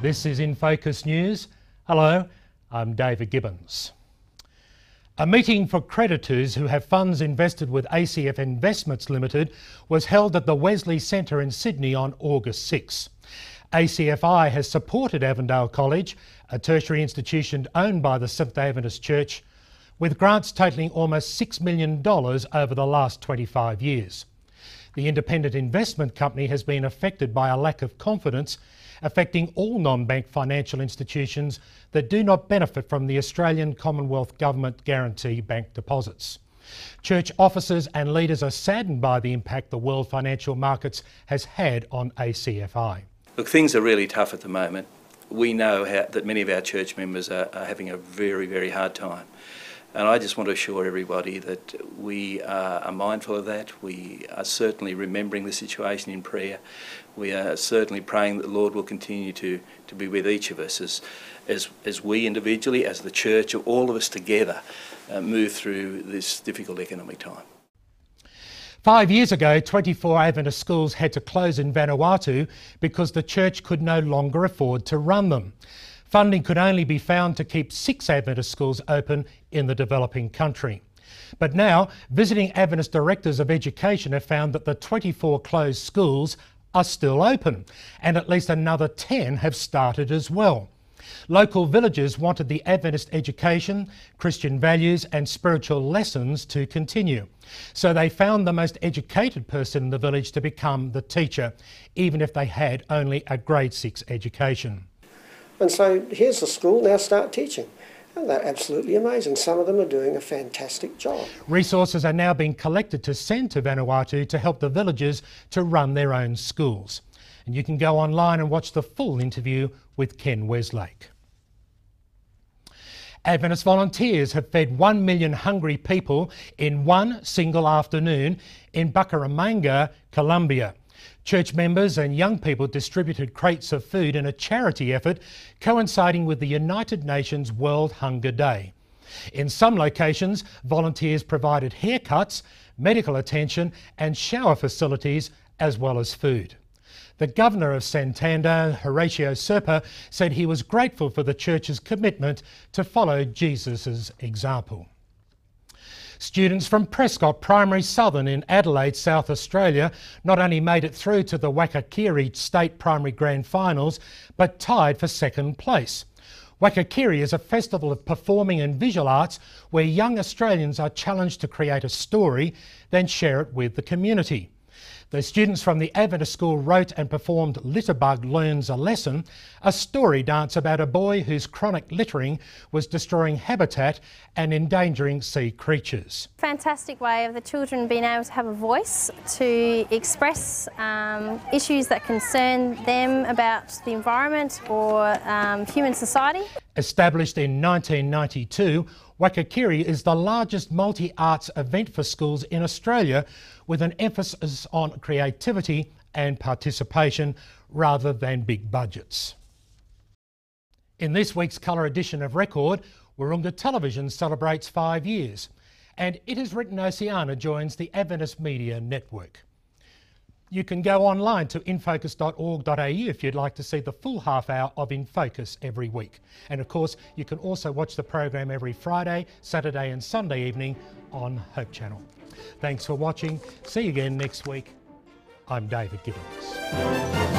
This is InFocus News. Hello, I'm David Gibbons. A meeting for creditors who have funds invested with ACF Investments Limited was held at the Wesley Centre in Sydney on August 6. ACFI has supported Avondale College, a tertiary institution owned by the Seventh Adventist Church, with grants totalling almost $6 million over the last 25 years. The independent investment company has been affected by a lack of confidence, affecting all non-bank financial institutions that do not benefit from the Australian Commonwealth Government guarantee bank deposits. Church officers and leaders are saddened by the impact the world financial markets has had on ACFI. Look, things are really tough at the moment. We know that many of our church members are having a very, very hard time. And I just want to assure everybody that we are mindful of that. We are certainly remembering the situation in prayer. We are certainly praying that the Lord will continue to be with each of us as we individually, as the church, all of us together move through this difficult economic time. 5 years ago, 24 Adventist schools had to close in Vanuatu because the church could no longer afford to run them. Funding could only be found to keep 6 Adventist schools open in the developing country. But now, visiting Adventist directors of education have found that the 24 closed schools are still open, and at least another 10 have started as well. Local villagers wanted the Adventist education, Christian values and spiritual lessons to continue. So they found the most educated person in the village to become the teacher, even if they had only a grade 6 education. And so here's the school, now start teaching. And they're absolutely amazing. Some of them are doing a fantastic job. Resources are now being collected to send to Vanuatu to help the villagers to run their own schools. And you can go online and watch the full interview with Ken Westlake. Adventist volunteers have fed 1 million hungry people in one single afternoon in Bucaramanga, Colombia. Church members and young people distributed crates of food in a charity effort coinciding with the United Nations World Hunger Day. In some locations, volunteers provided haircuts, medical attention and shower facilities as well as food. The Governor of Santander, Horacio Serpa, said he was grateful for the church's commitment to follow Jesus' example. Students from Prescott Primary Southern in Adelaide, South Australia, not only made it through to the Wakakirri State Primary Grand Finals, but tied for second place. Wakakirri is a festival of performing and visual arts where young Australians are challenged to create a story, then share it with the community. The students from the Adventist school wrote and performed Litterbug Learns a Lesson, a story dance about a boy whose chronic littering was destroying habitat and endangering sea creatures. Fantastic way of the children being able to have a voice to express issues that concern them about the environment or human society. Established in 1992, Wakakirri is the largest multi-arts event for schools in Australia, with an emphasis on creativity and participation rather than big budgets. In this week's colour edition of Record, Wahroonga Television celebrates 5 years, and It Is Written Oceania joins the Adventist Media Network. You can go online to infocus.org.au if you'd like to see the full half hour of InFocus every week. And of course, you can also watch the program every Friday, Saturday and Sunday evening on Hope Channel. Thanks for watching. See you again next week. I'm David Gibbons.